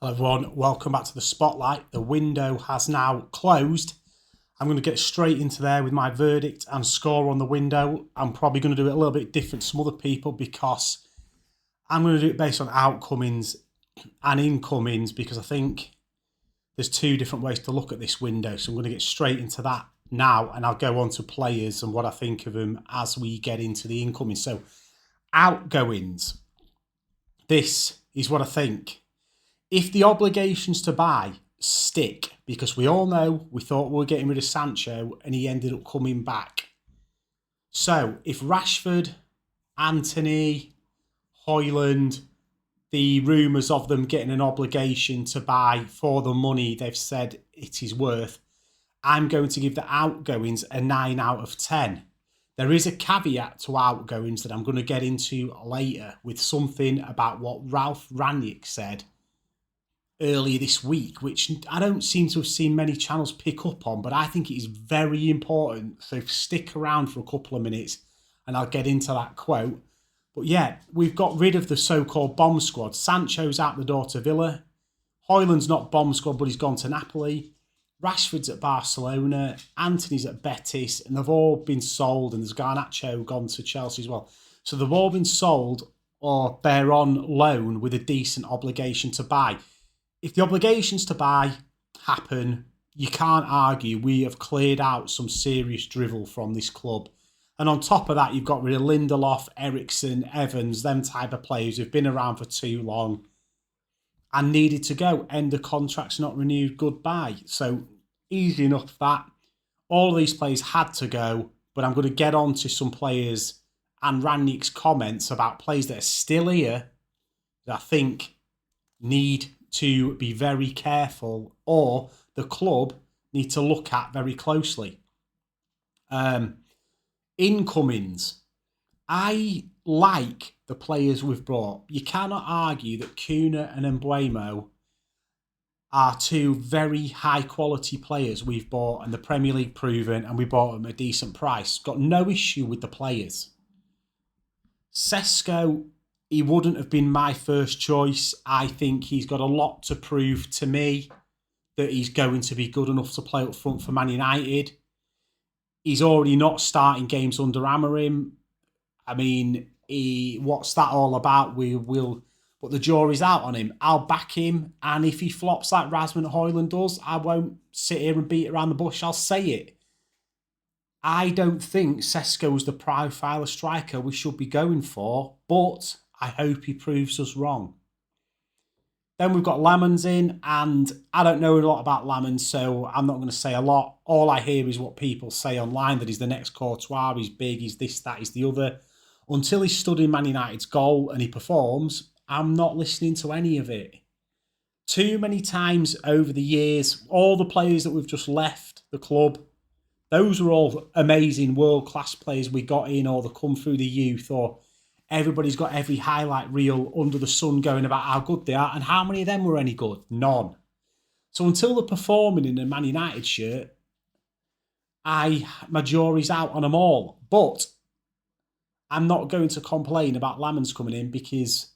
Hello everyone, welcome back to the Spotlight. The window has now closed. I'm going to get straight into there with my verdict and score on the window. I'm probably going to do it a little bit different to some other people because I'm going to do it based on outcomings and incomings because I think there's two different ways to look at this window. So I'm going to get straight into that now and I'll go on to players and what I think of them as we get into the incomings. So outgoings. This is what I think. If the obligations to buy stick, because we all know we thought we were getting rid of Sancho and he ended up coming back. So if Rashford, Anthony, Højlund, the rumours of them getting an obligation to buy for the money they've said it is worth, I'm going to give the outgoings a 9 out of 10. There is a caveat to outgoings that I'm going to get into later with something about what Ralph Rangnick said earlier this week, which I don't seem to have seen many channels pick up on, but I think it is very important. So stick around for a couple of minutes and I'll get into that quote. But yeah, we've got rid of the so-called bomb squad. Sancho's out the door to Villa. Højlund's not bomb squad, but he's gone to Napoli. Rashford's at Barcelona. Anthony's at Betis, and they've all been sold. And there's Garnacho gone to Chelsea as well. So they've all been sold or they're on loan with a decent obligation to buy. If the obligations to buy happen, you can't argue we have cleared out some serious drivel from this club. And on top of that, you've got rid of Lindelof, Eriksen, Evans, them type of players who've been around for too long and needed to go. End of contracts not renewed, goodbye. So easy enough that all of these players had to go, but I'm going to get on to some players and Rangnick's comments about players that are still here that I think need to be very careful or the club need to look at very closely. Incomings. I like the players we've brought. You cannot argue that Kuna and Mbeumo are two very high quality players we've bought and the Premier League proven, and we bought them at a decent price. Got no issue with the players. Sesko, he wouldn't have been my first choice. I think he's got a lot to prove to me that he's going to be good enough to play up front for Man United. He's already not starting games under Amorim. I mean, what's that all about? But the jury's out on him. I'll back him, and if he flops like Rasmus Højlund does, I won't sit here and beat around the bush. I'll say it. I don't think Sesko's the profile of striker we should be going for, but I hope he proves us wrong. Then we've got Lamans in, and I don't know a lot about Lamans, so I'm not going to say a lot. All I hear is what people say online, that he's the next Courtois, he's big, he's this, that, he's the other. Until he's stood in Man United's goal and he performs, I'm not listening to any of it. Too many times over the years, all the players that we've just left the club, those were all amazing world-class players we got in, or they come through the youth, or everybody's got every highlight reel under the sun going about how good they are, and how many of them were any good? None. So until they're performing in a Man United shirt, my jury's out on them all. But I'm not going to complain about Lamans coming in because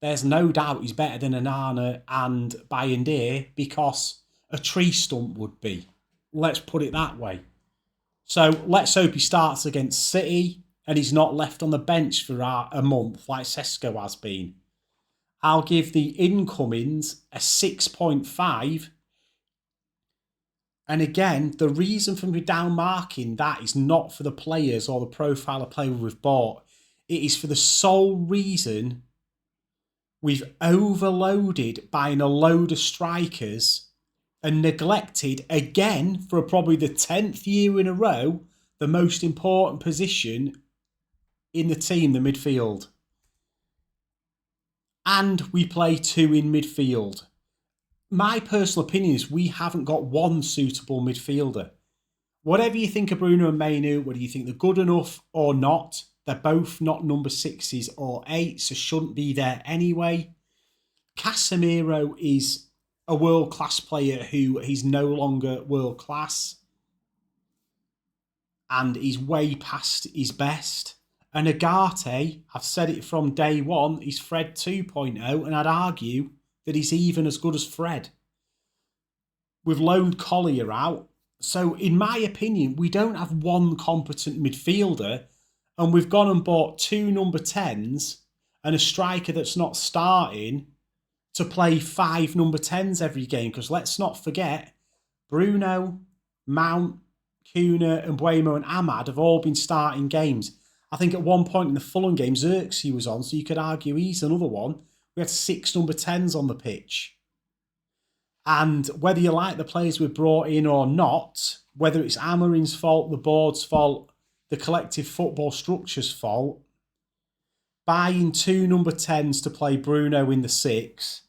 there's no doubt he's better than Onana and Bayindir, because a tree stump would be. Let's put it that way. So let's hope he starts against City and he's not left on the bench for a month like Sesko has been. I'll give the incomings a 6.5. And again, the reason for me down marking that is not for the players or the profile of player we've bought. It is for the sole reason we've overloaded buying a load of strikers and neglected, again, for probably the 10th year in a row, the most important position in the team, the midfield. And we play two in midfield. My personal opinion is we haven't got one suitable midfielder. Whatever you think of Bruno and Mainu, whether you think they're good enough or not, they're both not number 6s or 8s, so shouldn't be there anyway. Casemiro is a world-class player who he's no longer world-class, and he's way past his best. And Agate, I've said it from day one, he's Fred 2.0, and I'd argue that he's even as good as Fred. We've loaned Collier out. So in my opinion, we don't have one competent midfielder, and we've gone and bought 2 number 10s and a striker that's not starting to play 5 number 10s every game. Because let's not forget, Bruno, Mount, Kuna and Buemo and Ahmad have all been starting games. I think at one point in the Fulham game, Xerxes was on, so you could argue he's another one. We had 6 number 10s on the pitch. And whether you like the players we've brought in or not, whether it's Amarin's fault, the board's fault, the collective football structure's fault, buying 2 number 10s to play Bruno in the 6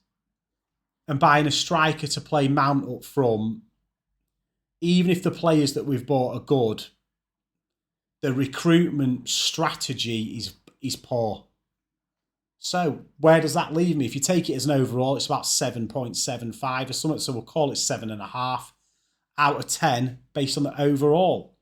and buying a striker to play Mount up front, even if the players that we've bought are good, the recruitment strategy is poor. So where does that leave me? If you take it as an overall, it's about 7.75 or something. So we'll call it 7.5 out of 10 based on the overall.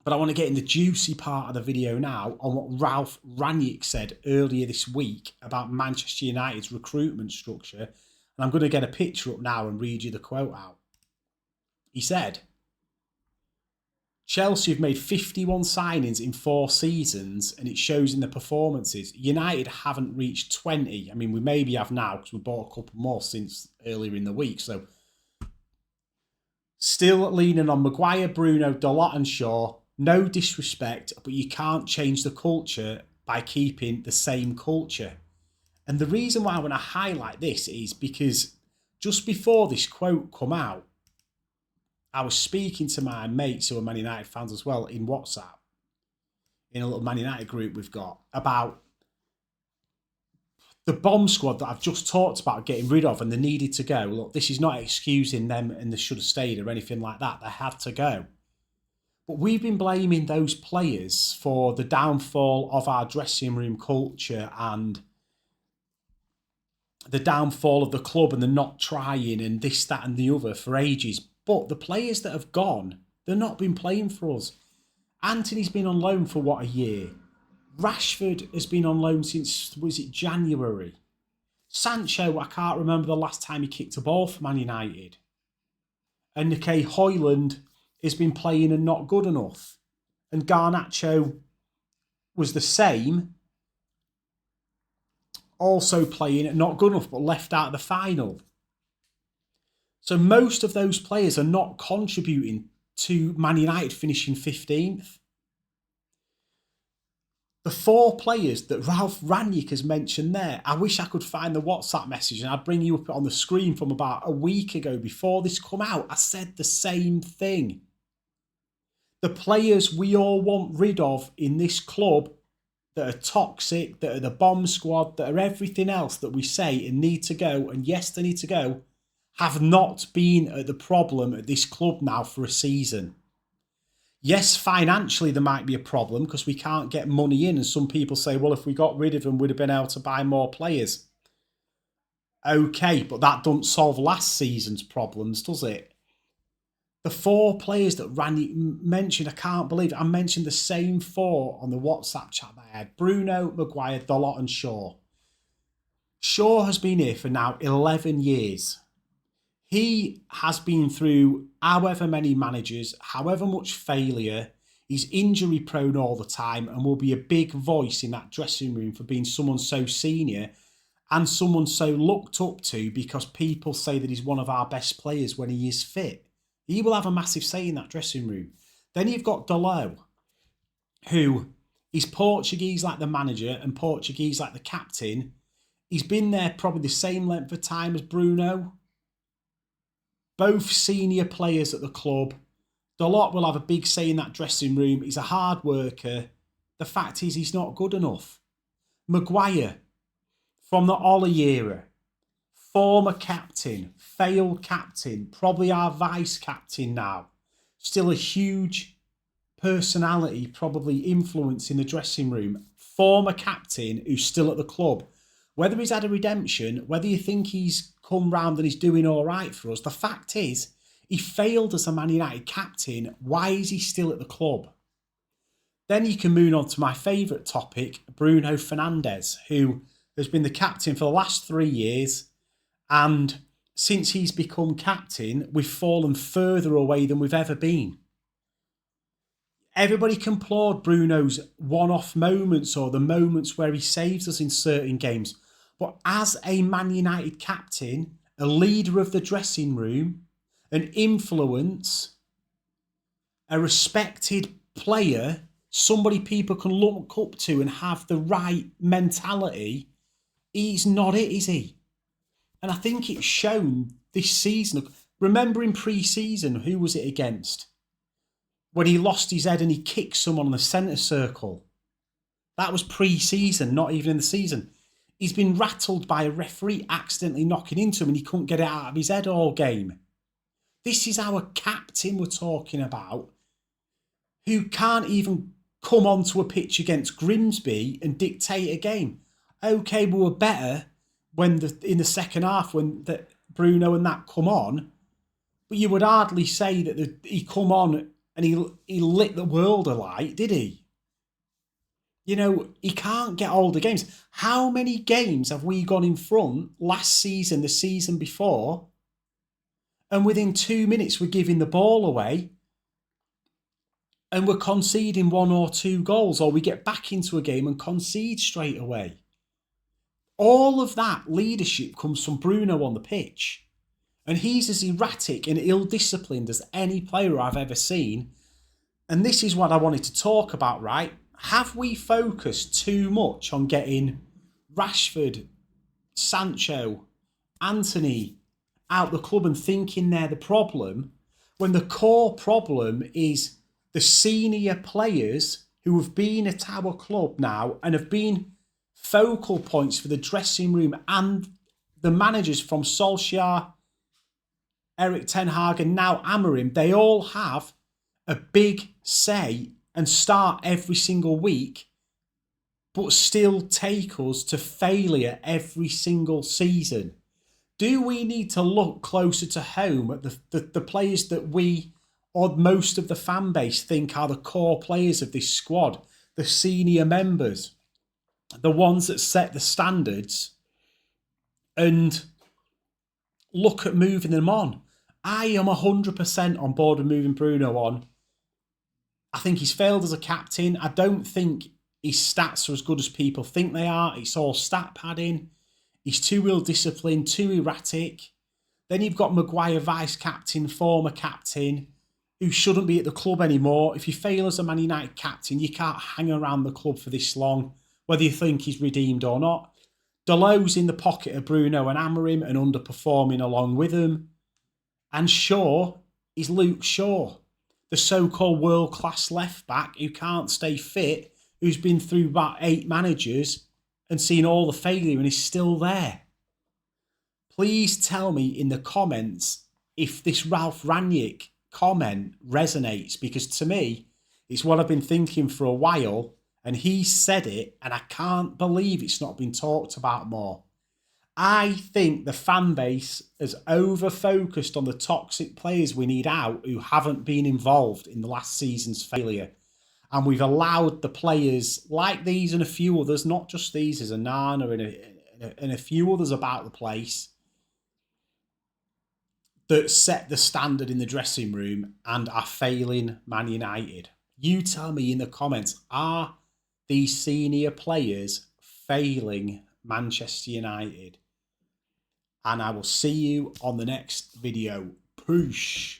But I want to get in the juicy part of the video now on what Ralph Rangnick said earlier this week about Manchester United's recruitment structure. And I'm going to get a picture up now and read you the quote out. He said, Chelsea have made 51 signings in 4 seasons and it shows in the performances. United haven't reached 20. I mean, we maybe have now because we bought a couple more since earlier in the week. So still leaning on Maguire, Bruno, Dalot and Shaw. No disrespect, but you can't change the culture by keeping the same culture. And the reason why I want to highlight this is because just before this quote come out, I was speaking to my mates who are Man United fans as well in WhatsApp, in a little Man United group we've got, about the bomb squad that I've just talked about getting rid of and they needed to go. Look, this is not excusing them and they should have stayed or anything like that. They had to go. But we've been blaming those players for the downfall of our dressing room culture and the downfall of the club and the not trying and this, that and the other for ages. But the players that have gone, they've not been playing for us. Anthony's been on loan for what, a year? Rashford has been on loan since, was it January? Sancho, I can't remember the last time he kicked a ball for Man United. And Nikkei Højlund has been playing and not good enough. And Garnacho was the same. Also playing and not good enough, but left out of the final. So most of those players are not contributing to Man United finishing 15th. The 4 players that Ralph Rangnick has mentioned there, I wish I could find the WhatsApp message and I'd bring you up on the screen from about a week ago before this come out. I said the same thing. The players we all want rid of in this club that are toxic, that are the bomb squad, that are everything else that we say and need to go, and yes, they need to go, have not been at the problem at this club now for a season. Yes, financially there might be a problem because we can't get money in, and some people say, well, if we got rid of them, we'd have been able to buy more players. Okay, but that doesn't solve last season's problems, does it? The 4 players that Randy mentioned, I can't believe it. I mentioned the same 4 on the WhatsApp chat that I had. Bruno, Maguire, Dalot and Shaw. Shaw has been here for now 11 years. He has been through however many managers, however much failure. He's injury prone all the time and will be a big voice in that dressing room for being someone so senior and someone so looked up to because people say that he's one of our best players when he is fit. He will have a massive say in that dressing room. Then you've got Dalot, who is Portuguese like the manager and Portuguese like the captain. He's been there probably the same length of time as Bruno. Both senior players at the club. Dalot will have a big say in that dressing room. He's a hard worker. The fact is he's not good enough. Maguire, from the Ollie era, former captain, failed captain, probably our vice captain now. Still a huge personality, probably influence in the dressing room. Former captain who's still at the club. Whether he's had a redemption, whether you think he's come round and he's doing all right for us, the fact is he failed as a Man United captain. Why is he still at the club? Then you can move on to my favourite topic, Bruno Fernandes, who has been the captain for the last 3 years, And since he's become captain, we've fallen further away than we've ever been. Everybody can applaud Bruno's one-off moments or the moments where he saves us in certain games. But as a Man United captain, a leader of the dressing room, an influence, a respected player, somebody people can look up to and have the right mentality, he's not it, is he? And I think it's shown this season. Remember in pre-season, who was it against? When he lost his head and he kicked someone on the centre circle. That was pre-season, not even in the season. He's been rattled by a referee accidentally knocking into him and he couldn't get it out of his head all game. This is our captain we're talking about, who can't even come onto a pitch against Grimsby and dictate a game. Okay, we were better when in the second half when Bruno and that come on, but you would hardly say that he come on and he lit the world alight, did he? You know, he can't get all the games. How many games have we gone in front last season, the season before, and within 2 minutes we're giving the ball away and we're conceding 1 or 2 goals, or we get back into a game and concede straight away? All of that leadership comes from Bruno on the pitch. And he's as erratic and ill-disciplined as any player I've ever seen. And this is what I wanted to talk about, right? Have we focused too much on getting Rashford, Sancho, Anthony out the club and thinking they're the problem, when the core problem is the senior players who have been at our club now and have been focal points for the dressing room and the managers from Solskjaer, Eric Ten Hag and now Amorim? They all have a big say and start every single week, but still take us to failure every single season. Do we need to look closer to home at the players that we or most of the fan base think are the core players of this squad, the senior members, the ones that set the standards, and look at moving them on? I am 100% on board with moving Bruno on. I think he's failed as a captain. I don't think his stats are as good as people think they are. It's all stat padding. He's too ill-disciplined, too erratic. Then you've got Maguire, vice-captain, former captain, who shouldn't be at the club anymore. If you fail as a Man United captain, you can't hang around the club for this long, whether you think he's redeemed or not. Dalot's in the pocket of Bruno and Amorim and underperforming along with them. And Shaw is Luke Shaw, the so-called world-class left-back who can't stay fit, who's been through about 8 managers and seen all the failure and is still there. Please tell me in the comments if this Ralph Rangnick comment resonates, because to me, it's what I've been thinking for a while, and he said it, and I can't believe it's not been talked about more. I think the fan base has over-focused on the toxic players we need out who haven't been involved in the last season's failure. And we've allowed the players like these and a few others, not just these, there's a Nana and a few others about the place, that set the standard in the dressing room and are failing Man United. You tell me in the comments, are these senior players failing Manchester United? And I will see you on the next video. Poosh.